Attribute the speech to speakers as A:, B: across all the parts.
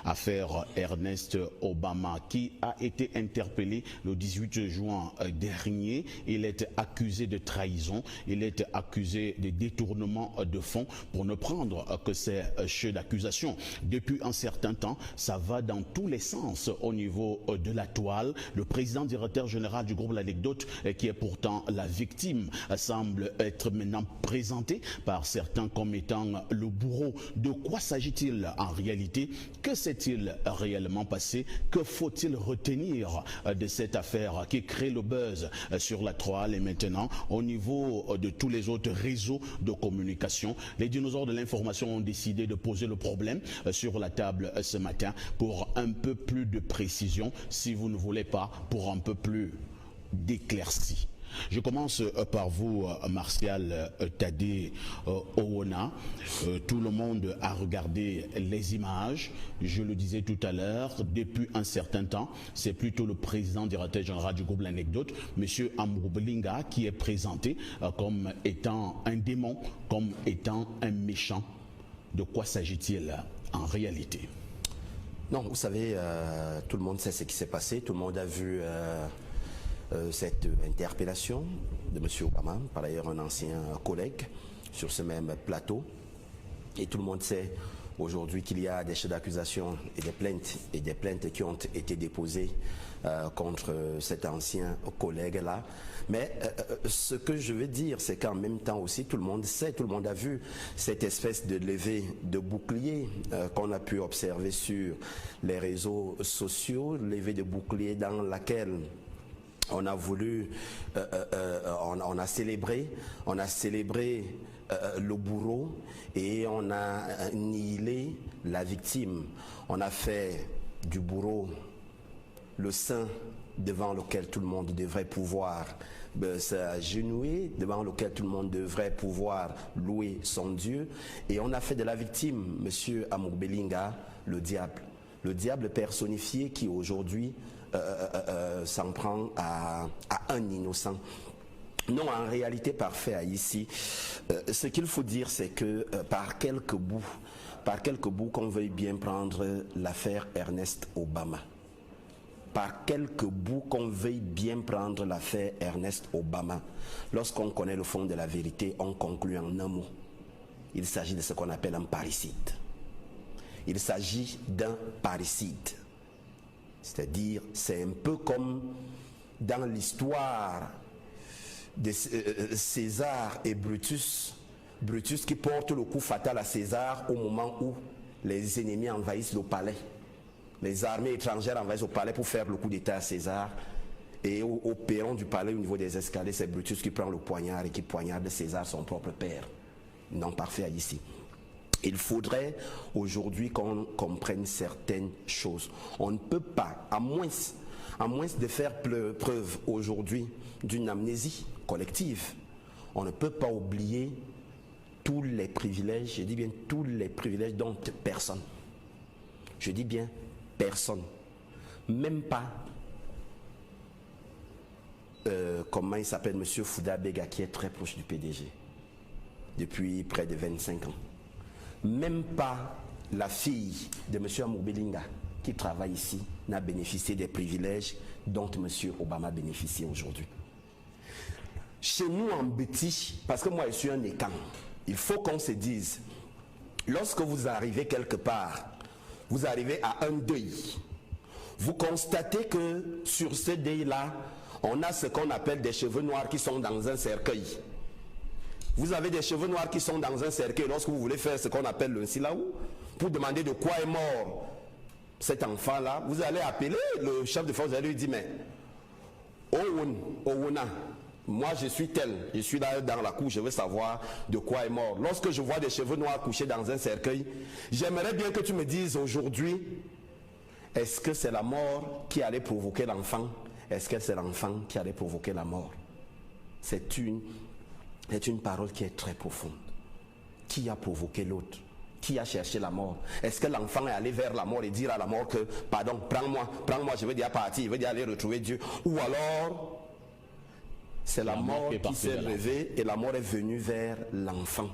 A: affaire Ernest Obama, qui a été interpellé le 18 juin dernier. Il est accusé de trahison, il est accusé de détournement de fonds, pour ne prendre que ces chefs d'accusation. Depuis un certain temps, ça va dans tous les sens au niveau de la toile. Le président directeur général du groupe L'Anecdote, qui est pourtant la victime, semble être maintenant présenté par certains comme étant le bourreau. De quoi s'agit-il en réalité? Que s'est-il réellement passé? Que faut-il retenir de cette affaire qui crée le buzz sur la toile et maintenant au niveau de tous les autres réseaux de communication? Les dinosaures de l'information ont décidé de poser le problème sur la table ce matin pour un peu plus de précision, si vous ne voulez pas, pour un peu plus d'éclaircie. Je commence par vous, Martial Tadé Owona. Tout le monde a regardé les images. Je le disais tout à l'heure, depuis un certain temps, c'est plutôt le président directeur général du groupe L'Anecdote, M. Amourbelinga, qui est présenté comme étant un démon, comme étant un méchant. De quoi s'agit-il en réalité?
B: Non, vous savez, tout le monde sait ce qui s'est passé. Tout le monde a vu cette interpellation de M. Obama, par ailleurs un ancien collègue, sur ce même plateau. Et tout le monde sait aujourd'hui qu'il y a des chefs d'accusation et des plaintes qui ont été déposées contre cet ancien collègue-là. Mais ce que je veux dire, c'est qu'en même temps aussi, tout le monde sait, tout le monde a vu cette espèce de levée de bouclier qu'on a pu observer sur les réseaux sociaux, levée de bouclier dans laquelle on a voulu, on a célébré le bourreau et on a nihilé la victime. On a fait du bourreau le saint devant lequel tout le monde devrait pouvoir s'agenouiller, devant lequel tout le monde devrait pouvoir louer son Dieu. Et on a fait de la victime, M. Amourbelinga, le diable personnifié qui aujourd'hui s'en prend à un innocent. Non, en réalité, parfait ici. Ce qu'il faut dire, c'est que par quelques bouts qu'on veuille bien prendre l'affaire Ernest Obama. Par quelques bouts qu'on veuille bien prendre l'affaire Ernest Obama. Lorsqu'on connaît le fond de la vérité, on conclut en un mot. Il s'agit de ce qu'on appelle un parricide. Il s'agit d'un parricide. C'est-à-dire, c'est un peu comme dans l'histoire de César et Brutus. Brutus qui porte le coup fatal à César au moment où les ennemis envahissent le palais. Les armées étrangères envahissent le palais pour faire le coup d'état à César. Et au perron du palais, au niveau des escaliers, c'est Brutus qui prend le poignard et qui poignarde César, son propre père. Non, parfait ici. Il faudrait aujourd'hui qu'on comprenne certaines choses. On ne peut pas, à moins de faire preuve aujourd'hui d'une amnésie collective, on ne peut pas oublier tous les privilèges, je dis bien tous les privilèges dont personne, je dis bien personne, même pas, comment il s'appelle, M. Fouda Bega, qui est très proche du PDG, depuis près de 25 ans. Même pas la fille de M. Amourbelinga qui travaille ici n'a bénéficié des privilèges dont M. Obama bénéficie aujourd'hui. Chez nous en Béti, parce que moi je suis un écan, il faut qu'on se dise, lorsque vous arrivez quelque part, vous arrivez à un deuil, vous constatez que sur ce deuil-là, on a ce qu'on appelle des cheveux noirs qui sont dans un cercueil. Vous avez des cheveux noirs qui sont dans un cercueil lorsque vous voulez faire ce qu'on appelle le silaou, pour demander de quoi est mort cet enfant-là. Vous allez appeler le chef de force, vous allez lui dire, mais Owona, moi je suis tel, je suis là dans la cour, je veux savoir de quoi est mort. Lorsque je vois des cheveux noirs couchés dans un cercueil, j'aimerais bien que tu me dises aujourd'hui, est-ce que c'est la mort qui allait provoquer l'enfant? Est-ce que c'est l'enfant qui allait provoquer la mort? C'est une parole qui est très profonde. Qui a provoqué l'autre? Qui a cherché la mort? Est-ce que l'enfant est allé vers la mort et dire à la mort que, pardon, prends-moi, je veux dire partir, je veux dire aller retrouver Dieu? Ou alors, c'est la mort qui s'est levée et la mort est venue vers l'enfant.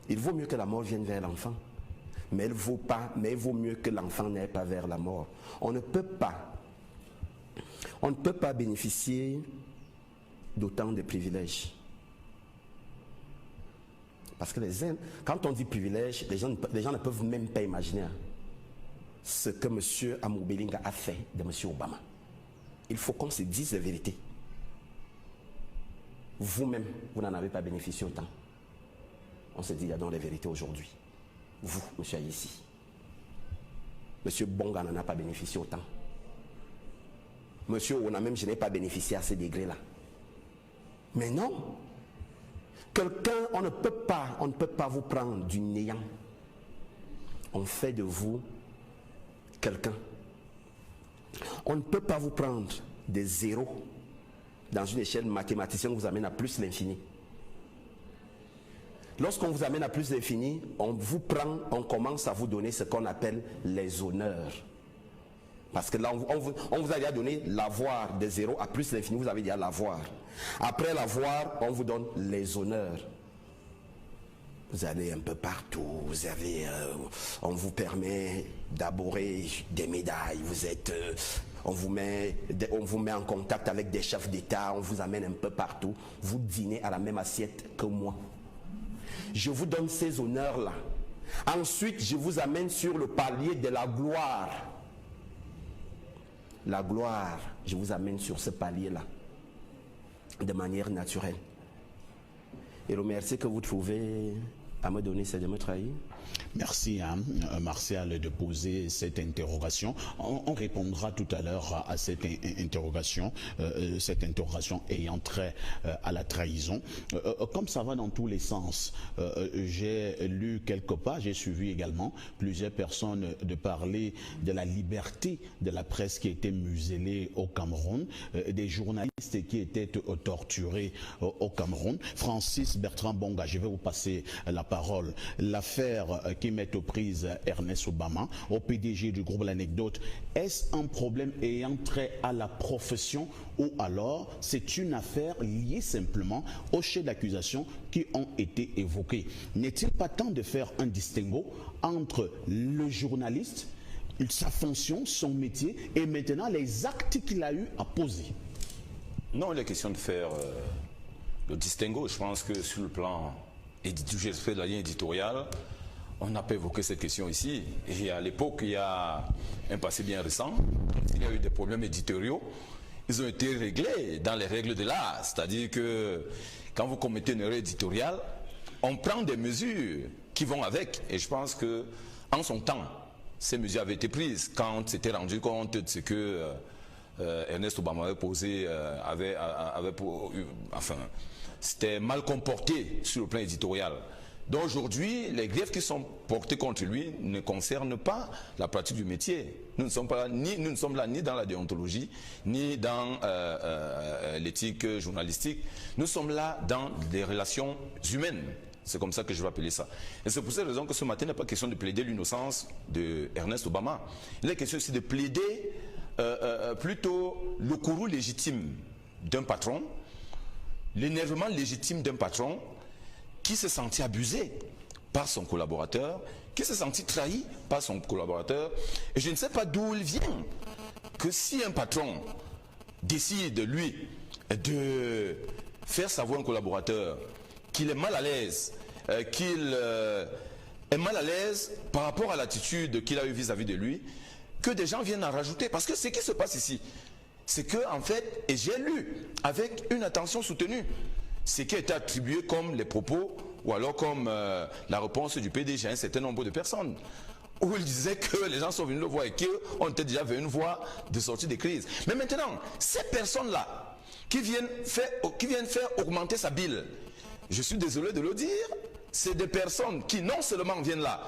B: Il vaut mieux que la mort vienne vers l'enfant. mais il vaut mieux que l'enfant n'aille pas vers la mort. On ne peut pas bénéficier d'autant de privilèges. Parce que quand on dit privilège, les gens ne peuvent même pas imaginer ce que M. Amoubelinga a fait de M. Obama. Il faut qu'on se dise la vérité. Vous-même, vous n'en avez pas bénéficié autant. On se dit, il y a donc la vérité aujourd'hui. Vous, M. Ayessi. M. Bonga n'en a pas bénéficié autant. M. Ona même, je n'ai pas bénéficié à ces degrés-là. Mais non. Quelqu'un, on ne peut pas vous prendre du néant. On fait de vous quelqu'un. On ne peut pas vous prendre des zéros dans une échelle mathématicienne qui vous amène à plus l'infini. Lorsqu'on vous amène à plus l'infini, on commence à vous donner ce qu'on appelle les honneurs. Parce que là, on vous a déjà donné l'avoir de 0 à plus l'infini, vous avez déjà l'avoir. Après l'avoir, on vous donne les honneurs. Vous allez un peu partout, on vous permet d'aborer des médailles, on vous met en contact avec des chefs d'État, on vous amène un peu partout, vous dînez à la même assiette que moi. Je vous donne ces honneurs-là. Ensuite, je vous amène sur le palier de la gloire. La gloire, je vous amène sur ce palier-là, de manière naturelle. Et le merci que vous trouvez à me donner, c'est de me trahir.
A: Merci Martial de poser cette interrogation. On répondra tout à l'heure à cette interrogation ayant trait à la trahison. Comme ça va dans tous les sens, j'ai lu quelque part, j'ai suivi également plusieurs personnes de parler de la liberté de la presse qui était muselée au Cameroun, des journalistes qui étaient torturés au Cameroun. Francis Bertrand Bonga, je vais vous passer la parole. L'affaire qui met aux prises Ernest Obama, au PDG du groupe L'Anecdote, est-ce un problème ayant trait à la profession ou alors c'est une affaire liée simplement aux chefs d'accusation qui ont été évoqués? N'est-il pas temps de faire un distinguo entre le journaliste, sa fonction, son métier et maintenant les actes qu'il a eu à poser?
C: Non, il est question de faire le distinguo. Je pense que sur le plan de la ligne éditoriale, on n'a pas évoqué cette question ici. Et à l'époque, il y a un passé bien récent, il y a eu des problèmes éditoriaux. Ils ont été réglés dans les règles de l'art. C'est-à-dire que quand vous commettez une erreur éditoriale, on prend des mesures qui vont avec. Et je pense que en son temps, ces mesures avaient été prises quand on s'était rendu compte de ce que Ernest Obama avait posé, c'était mal comporté sur le plan éditorial. Donc aujourd'hui, les griefs qui sont portés contre lui ne concernent pas la pratique du métier. Nous ne sommes là ni dans la déontologie, ni dans l'éthique journalistique. Nous sommes là dans des relations humaines. C'est comme ça que je vais appeler ça. Et c'est pour cette raison que ce matin, il n'est pas question de plaider l'innocence de Ernest Obama. Il est question aussi de plaider plutôt le courroux légitime d'un patron, l'énervement légitime d'un patron qui s'est senti abusé par son collaborateur, qui s'est senti trahi par son collaborateur. Et je ne sais pas d'où il vient que si un patron décide, lui, de faire savoir à un collaborateur qu'il est mal à l'aise, par rapport à l'attitude qu'il a eue vis-à-vis de lui, que des gens viennent en rajouter. Parce que ce qui se passe ici, c'est que, en fait, et j'ai lu avec une attention soutenue, ce qui a été attribué comme les propos ou alors comme la réponse du PDG à un certain nombre de personnes, où il disait que les gens sont venus le voir et qu'on était déjà vers une voie de sortie de crise. Mais maintenant, ces personnes-là qui viennent faire augmenter sa bile, je suis désolé de le dire, c'est des personnes qui non seulement viennent là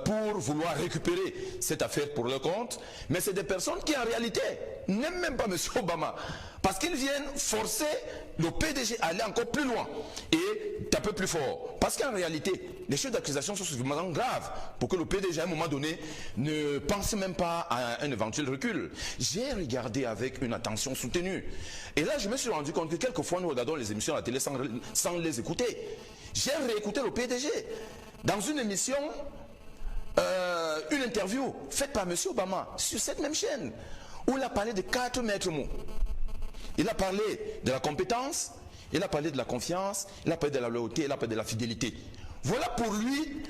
C: pour vouloir récupérer cette affaire pour leur compte, mais c'est des personnes qui en réalité n'aiment même pas M. Obama, parce qu'ils viennent forcer le PDG à aller encore plus loin et taper plus fort. Parce qu'en réalité, les chefs d'accusation sont suffisamment graves pour que le PDG à un moment donné ne pense même pas à un éventuel recul. J'ai regardé avec une attention soutenue. Et là, je me suis rendu compte que quelquefois, nous regardons les émissions à la télé sans les écouter. J'ai réécouté le PDG dans une émission une interview faite par M. Obama sur cette même chaîne, où il a parlé de 4 maîtres mots. Il a parlé de la compétence, il a parlé de la confiance, il a parlé de la loyauté, il a parlé de la fidélité. Voilà pour lui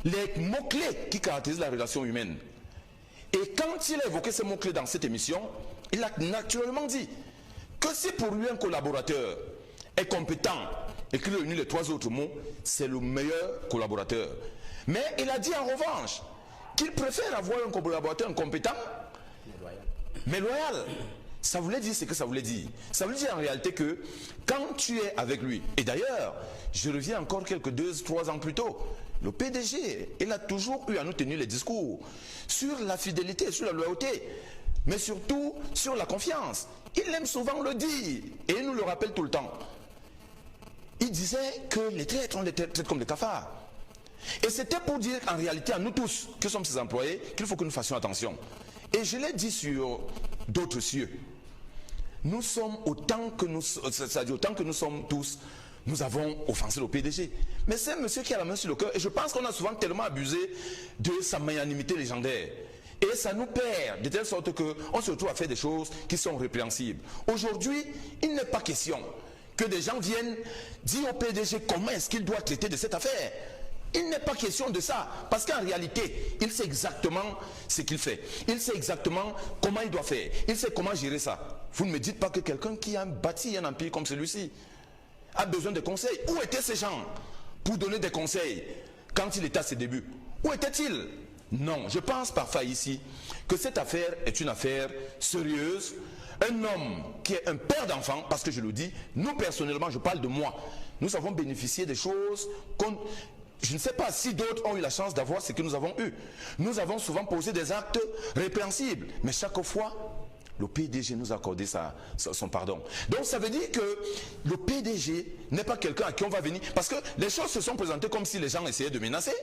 C: les mots-clés qui caractérisent la relation humaine. Et quand il a évoqué ces mots-clés dans cette émission, il a naturellement dit que si pour lui un collaborateur est compétent et qu'il réunit les 3 autres mots, c'est le meilleur collaborateur. Mais il a dit en revanche qu'il préfère avoir un collaborateur incompétent, mais loyal. Ça voulait dire ce que ça voulait dire. Ça voulait dire en réalité que quand tu es avec lui, et d'ailleurs, je reviens encore quelques 2-3 ans plus tôt, le PDG, il a toujours eu à nous tenir les discours sur la fidélité, sur la loyauté, mais surtout sur la confiance. Il aime souvent le dire, et il nous le rappelle tout le temps. Il disait que les traîtres, on les traite comme des cafards. Et c'était pour dire en réalité à nous tous, qui sommes ses employés, qu'il faut que nous fassions attention. Et je l'ai dit sur d'autres cieux. Nous sommes autant que nous sommes tous, nous avons offensé le PDG. Mais c'est un monsieur qui a la main sur le cœur. Et je pense qu'on a souvent tellement abusé de sa magnanimité légendaire. Et ça nous perd, de telle sorte qu'on se retrouve à faire des choses qui sont répréhensibles. Aujourd'hui, il n'est pas question que des gens viennent dire au PDG comment est-ce qu'il doit traiter de cette affaire. Il n'est pas question de ça, parce qu'en réalité, il sait exactement ce qu'il fait. Il sait exactement comment il doit faire. Il sait comment gérer ça. Vous ne me dites pas que quelqu'un qui a bâti un empire comme celui-ci a besoin de conseils. Où étaient ces gens pour donner des conseils quand il était à ses débuts? Où étaient-ils? Non, je pense parfois ici que cette affaire est une affaire sérieuse. Un homme qui est un père d'enfants, parce que je le dis, nous personnellement, je parle de moi, nous avons bénéficié des choses qu'on... Je ne sais pas si d'autres ont eu la chance d'avoir ce que nous avons eu. Nous avons souvent posé des actes répréhensibles, mais chaque fois, le PDG nous a accordé son pardon. Donc ça veut dire que le PDG n'est pas quelqu'un à qui on va venir, parce que les choses se sont présentées comme si les gens essayaient de menacer.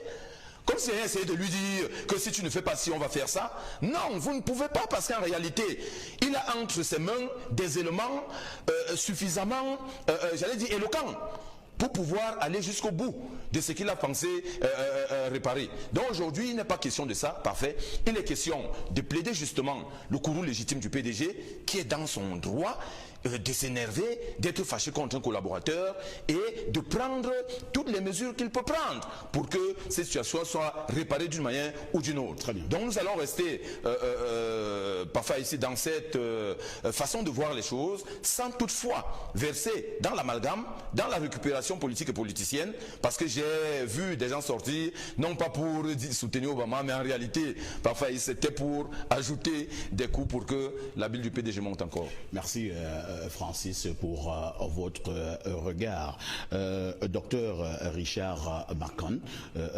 C: Comme si on essayait de lui dire que si tu ne fais pas ci, on va faire ça. Non, vous ne pouvez pas, parce qu'en réalité, il a entre ses mains des éléments suffisamment, j'allais dire, éloquents, pour pouvoir aller jusqu'au bout de ce qu'il a pensé réparer. Donc aujourd'hui, il n'est pas question de ça, parfait. Il est question de plaider justement le courroux légitime du PDG, qui est dans son droit de s'énerver, d'être fâché contre un collaborateur et de prendre toutes les mesures qu'il peut prendre pour que cette situation soit réparée d'une manière ou d'une autre.
A: Très bien.
C: Donc nous allons rester parfois ici dans cette façon de voir les choses, sans toutefois verser dans l'amalgame, dans la récupération politique et politicienne, parce que j'ai vu des gens sortir, non pas pour soutenir Obama, mais en réalité, parfois c'était pour ajouter des coups pour que la bile du PDG monte encore.
A: Merci Francis pour votre regard. Docteur Richard Marcon,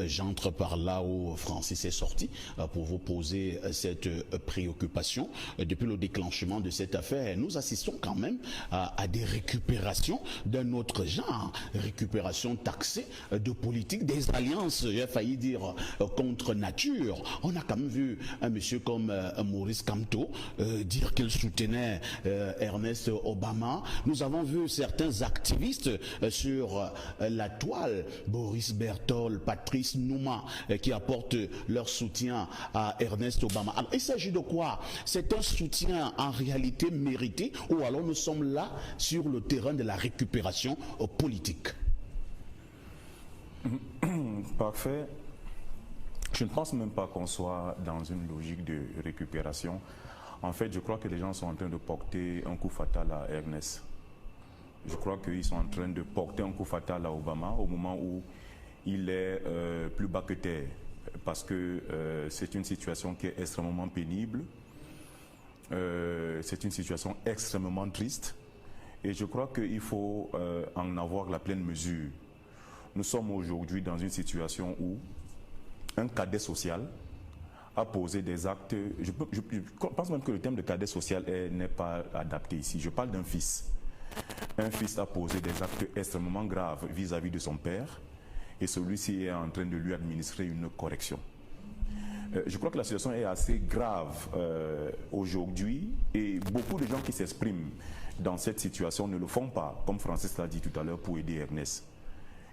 A: j'entre par là où Francis est sorti pour vous poser cette préoccupation. Depuis le déclenchement de cette affaire, nous assistons quand même à des récupérations d'un autre genre, récupération taxée de politique, des alliances, j'ai failli dire, contre nature. On a quand même vu un monsieur comme Maurice Kamto dire qu'il soutenait Ernest Obama. Nous avons vu certains activistes sur la toile, Boris Berthold, Patrice Nouma, qui apportent leur soutien à Ernest Obama. Alors, il s'agit de quoi? C'est un soutien en réalité mérité, ou alors nous sommes là sur le terrain de la récupération politique?
D: Parfait. Je ne pense même pas qu'on soit dans une logique de récupération. En fait, je crois que les gens sont en train de porter un coup fatal à Ernest. Je crois qu'ils sont en train de porter un coup fatal à Obama au moment où il est plus bas que terre. Parce que c'est une situation qui est extrêmement pénible. C'est une situation extrêmement triste. Et je crois qu'il faut en avoir la pleine mesure. Nous sommes aujourd'hui dans une situation où un cadet social a posé des actes. Je pense même que le terme de cadet social n'est pas adapté ici. Je parle d'un fils. Un fils a posé des actes extrêmement graves vis-à-vis de son père et celui-ci est en train de lui administrer une correction. Je crois que la situation est assez grave aujourd'hui et beaucoup de gens qui s'expriment dans cette situation ne le font pas, comme Francis l'a dit tout à l'heure, pour aider Ernest.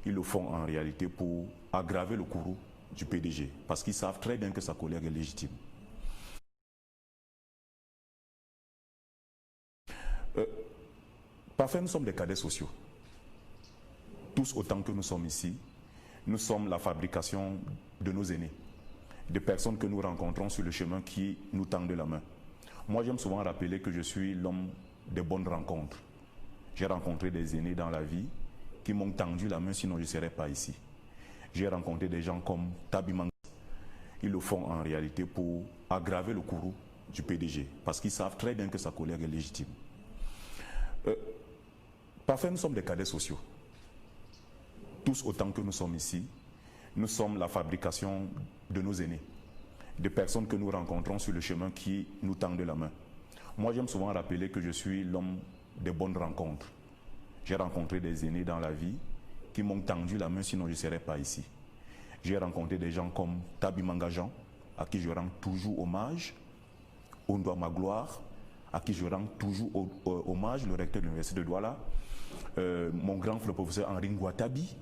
D: Ils le font en réalité pour aggraver le courroux du PDG, parce qu'ils savent très bien que sa colère est légitime. Parfois, nous sommes des cadets sociaux. Tous autant que nous sommes ici, nous sommes la fabrication de nos aînés, des personnes que nous rencontrons sur le chemin qui nous tendent la main. Moi, j'aime souvent rappeler que je suis l'homme des bonnes rencontres. J'ai rencontré des aînés dans la vie qui m'ont tendu la main, sinon je ne serais pas ici. J'ai rencontré des gens comme Tabi Manga. Ils le font en réalité pour aggraver le courroux du PDG, parce qu'ils savent très bien que sa colère est légitime. Parfois, nous sommes des cadets sociaux. Tous autant que nous sommes ici, nous sommes la fabrication de nos aînés, des personnes que nous rencontrons sur le chemin qui nous tendent la main. Moi, j'aime souvent rappeler que je suis l'homme des bonnes rencontres. J'ai rencontré des aînés dans la vie qui m'ont tendu la main, sinon je ne serais pas ici. J'ai rencontré des gens comme Tabi Manga Jean, à qui je rends toujours hommage, Ondoa Magloire, à qui je rends toujours hommage, le recteur de l'université de Douala, mon grand frère, le professeur Henri Ngouatabi,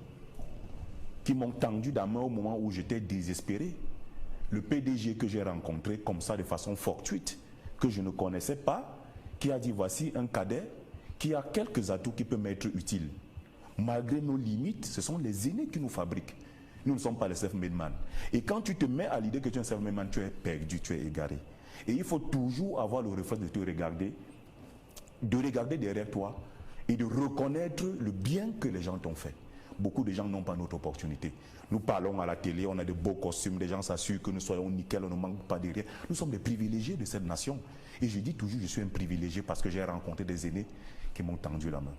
D: qui m'ont tendu la main au moment où j'étais désespéré. Le PDG que j'ai rencontré comme ça de façon fortuite, que je ne connaissais pas, qui a dit voici un cadet qui a quelques atouts qui peuvent m'être utiles. Malgré nos limites, ce sont les aînés qui nous fabriquent. Nous ne sommes pas les self-made man. Et quand tu te mets à l'idée que tu es un self-made man, tu es perdu, tu es égaré. Et il faut toujours avoir le réflexe de te regarder, de regarder derrière toi et de reconnaître le bien que les gens t'ont fait. Beaucoup de gens n'ont pas notre opportunité. Nous parlons à la télé, on a de beaux costumes, les gens s'assurent que nous soyons nickel, on ne manque pas de rien. Nous sommes des privilégiés de cette nation. Et je dis toujours, je suis un privilégié parce que j'ai rencontré des aînés qui m'ont tendu la main.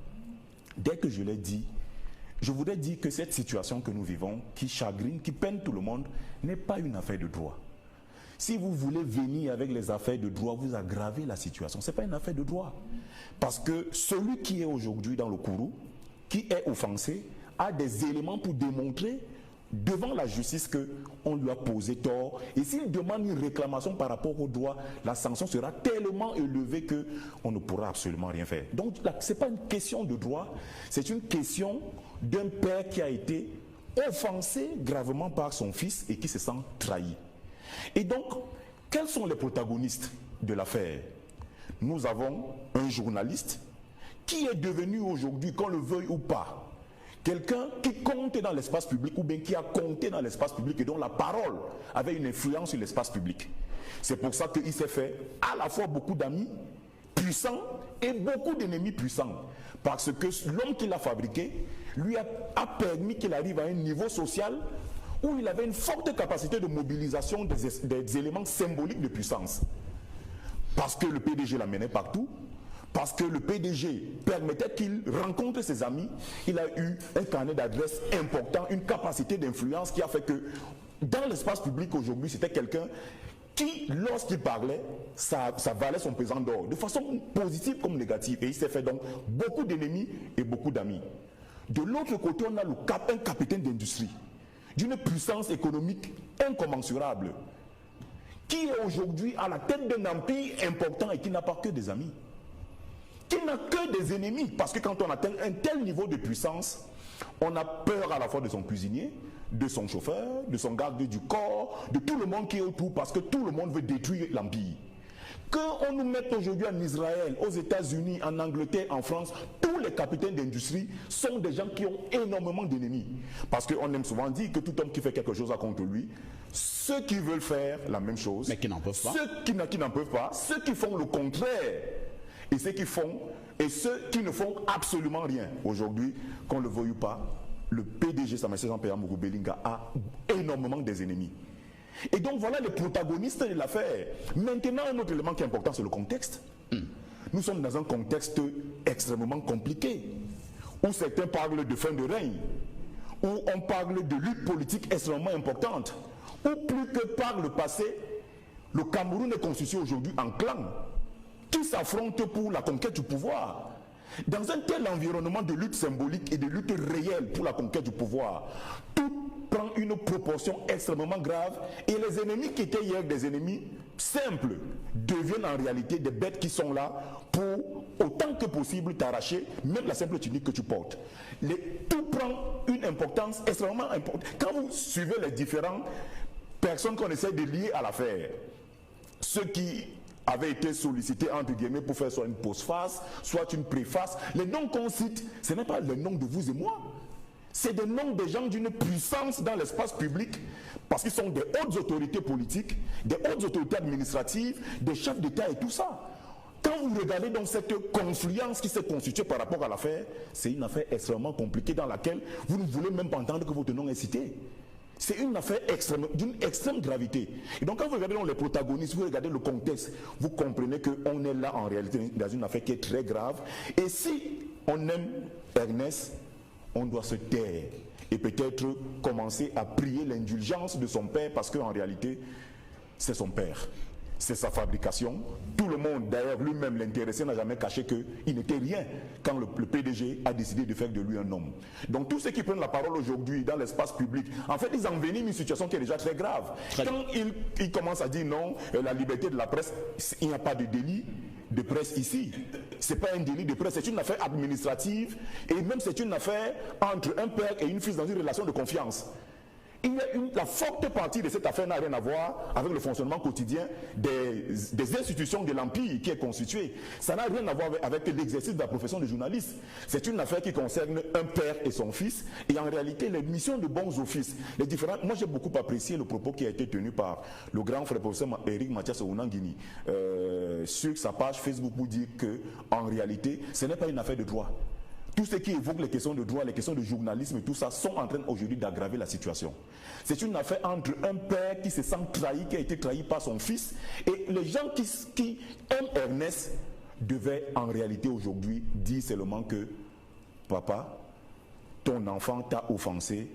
D: Dès que je l'ai dit, je voudrais dire que cette situation que nous vivons, qui chagrine, qui peine tout le monde, n'est pas une affaire de droit. Si vous voulez venir avec les affaires de droit, vous aggravez la situation. Ce n'est pas une affaire de droit. Parce que celui qui est aujourd'hui dans le courroux, qui est offensé, a des éléments pour démontrer devant la justice qu'on lui a posé tort. Et s'il demande une réclamation par rapport au droit, la sanction sera tellement élevée qu'on ne pourra absolument rien faire. Donc ce n'est pas une question de droit, c'est une question d'un père qui a été offensé gravement par son fils et qui se sent trahi. Et donc, quels sont les protagonistes de l'affaire? Nous avons un journaliste qui est devenu aujourd'hui, qu'on le veuille ou pas, quelqu'un qui compte dans l'espace public ou bien qui a compté dans l'espace public et dont la parole avait une influence sur l'espace public. C'est pour ça qu'il s'est fait à la fois beaucoup d'amis puissants et beaucoup d'ennemis puissants. Parce que l'homme qui l'a fabriqué lui a permis qu'il arrive à un niveau social où il avait une forte capacité de mobilisation des éléments symboliques de puissance. Parce que le PDG l'amenait partout, parce que le PDG permettait qu'il rencontre ses amis, il a eu un carnet d'adresses important, une capacité d'influence qui a fait que dans l'espace public aujourd'hui, c'était quelqu'un qui, lorsqu'il parlait, ça valait son pesant d'or, de façon positive comme négative. Et il s'est fait donc beaucoup d'ennemis et beaucoup d'amis. De l'autre côté, on a un capitaine d'industrie, d'une puissance économique incommensurable, qui est aujourd'hui à la tête d'un empire important et qui n'a pas que des amis, qui n'a que des ennemis, parce que quand on atteint un tel niveau de puissance, on a peur à la fois de son cuisinier, de son chauffeur, de son garde du corps, de tout le monde qui est autour, parce que tout le monde veut détruire l'empire. Qu'on nous mette aujourd'hui en Israël, aux États-Unis, en Angleterre, en France, tous les capitaines d'industrie sont des gens qui ont énormément d'ennemis. Parce qu'on aime souvent dire que tout homme qui fait quelque chose contre lui, ceux qui veulent faire la même chose,
A: mais qui n'en peuvent pas,
D: ceux qui n'en peuvent pas, ceux qui font le contraire, et ceux qui ne font absolument rien. Aujourd'hui, qu'on le veuille ou pas, le PDG Samasé Jean-Pierre Mourou Belinga a énormément des ennemis. Et donc voilà les protagonistes de l'affaire. Maintenant, un autre élément qui est important, c'est le contexte. Nous sommes dans un contexte extrêmement compliqué, où certains parlent de fin de règne, où on parle de lutte politique extrêmement importante, où plus que par le passé, le Cameroun est constitué aujourd'hui en clans qui s'affrontent pour la conquête du pouvoir. Dans un tel environnement de lutte symbolique et de lutte réelle pour la conquête du pouvoir, tout prend une proportion extrêmement grave et les ennemis qui étaient hier des ennemis simples deviennent en réalité des bêtes qui sont là pour autant que possible t'arracher même la simple tunique que tu portes. Tout prend une importance extrêmement importante. Quand vous suivez les différentes personnes qu'on essaie de lier à l'affaire, ceux qui avaient été sollicités entre guillemets pour faire soit une postface, soit une préface, les noms qu'on cite, ce n'est pas le nom de vous et moi. C'est des noms de gens d'une puissance dans l'espace public, parce qu'ils sont des hautes autorités politiques, des hautes autorités administratives, des chefs d'État et tout ça. Quand vous regardez donc cette confluence qui s'est constituée par rapport à l'affaire, c'est une affaire extrêmement compliquée dans laquelle vous ne voulez même pas entendre que votre nom est cité. C'est une affaire d'une extrême gravité. Et donc quand vous regardez les protagonistes, vous regardez le contexte, vous comprenez qu'on est là en réalité dans une affaire qui est très grave. Et si on aime Ernest, on doit se taire et peut-être commencer à prier l'indulgence de son père, parce qu'en réalité, c'est son père. C'est sa fabrication. Tout le monde, d'ailleurs lui-même l'intéressé, n'a jamais caché qu'il n'était rien quand le PDG a décidé de faire de lui un homme. Donc tous ceux qui prennent la parole aujourd'hui dans l'espace public, en fait ils enveniment une situation qui est déjà très grave. Quand ils commencent à dire non, la liberté de la presse, il n'y a pas de délit de presse ici. Ce n'est pas un délit de presse, c'est une affaire administrative, et même c'est une affaire entre un père et une fille dans une relation de confiance. La forte partie de cette affaire n'a rien à voir avec le fonctionnement quotidien des institutions de l'Empire qui est constitué. Ça n'a rien à voir avec l'exercice de la profession de journaliste. C'est une affaire qui concerne un père et son fils, et en réalité les missions de bons offices, les différents. Moi j'ai beaucoup apprécié le propos qui a été tenu par le grand frère professeur Éric Mathias Ounangini sur sa page Facebook pour dire que en réalité ce n'est pas une affaire de droit. Tous ceux qui évoquent les questions de droit, les questions de journalisme et tout ça sont en train aujourd'hui d'aggraver la situation. C'est une affaire entre un père qui se sent trahi, qui a été trahi par son fils, et les gens qui aiment Ernest devaient en réalité aujourd'hui dire seulement que papa, ton enfant t'a offensé,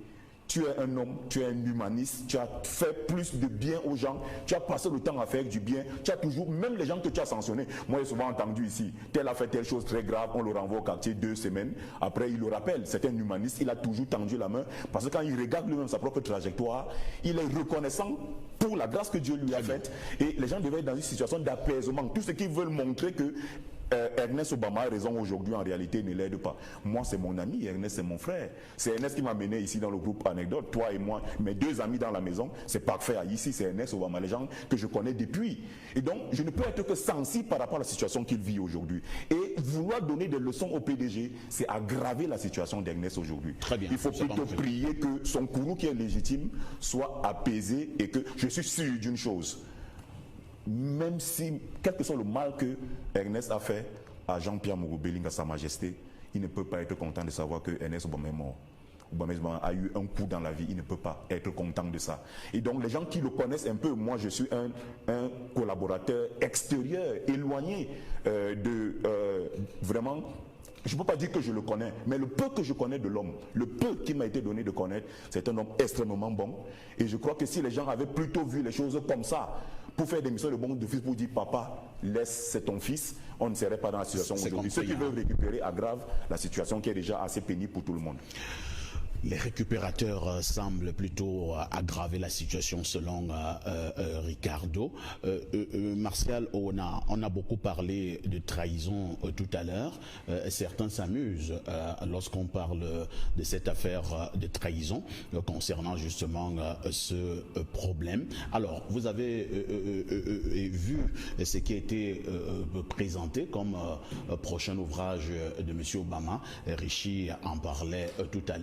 D: tu es un homme, tu es un humaniste, tu as fait plus de bien aux gens, tu as passé le temps à faire du bien, tu as toujours, même les gens que tu as sanctionnés, moi j'ai souvent entendu ici, tel a fait telle chose très grave, on le renvoie au quartier 2 semaines, après il le rappelle, c'est un humaniste, il a toujours tendu la main, parce que quand il regarde lui-même sa propre trajectoire, il est reconnaissant pour la grâce que Dieu lui a faite, et les gens devaient être dans une situation d'apaisement. Tous ceux qui veulent montrer que Ernest Obama a raison aujourd'hui, en réalité ne l'aide pas. Moi c'est mon ami, Ernest c'est mon frère. C'est Ernest qui m'a mené ici dans le groupe Anecdote, toi et moi, mes deux amis dans la maison, c'est parfait. Ici c'est Ernest Obama, les gens que je connais depuis. Et donc je ne peux être que sensible par rapport à la situation qu'il vit aujourd'hui. Et vouloir donner des leçons au PDG, c'est aggraver la situation d'Ernest aujourd'hui. Il faut plutôt prier que son courroux qui est légitime soit apaisé, et que je suis sûr d'une chose. Même si, quel que soit le mal que Ernest a fait à Jean-Pierre Mogo-Belling, à Sa Majesté, il ne peut pas être content de savoir que Ernest Obama est mort. Obama a eu un coup dans la vie, il ne peut pas être content de ça. Et donc les gens qui le connaissent un peu, moi je suis un collaborateur extérieur, éloigné vraiment. Je ne peux pas dire que je le connais, mais le peu que je connais de l'homme, le peu qui m'a été donné de connaître, c'est un homme extrêmement bon. Et je crois que si les gens avaient plutôt vu les choses comme ça, pour faire des missions de bon de fils, pour dire papa, laisse, c'est ton fils, on ne serait pas dans la situation aujourd'hui. Ceux qui veulent récupérer aggravent la situation qui est déjà assez pénible pour tout le monde.
A: Les récupérateurs semblent plutôt aggraver la situation selon Ricardo. Martial, on a beaucoup parlé de trahison tout à l'heure. Certains s'amusent lorsqu'on parle de cette affaire de trahison concernant justement ce problème. Alors, vous avez vu ce qui a été présenté comme prochain ouvrage de M. Obama. Richie en parlait tout à l'heure.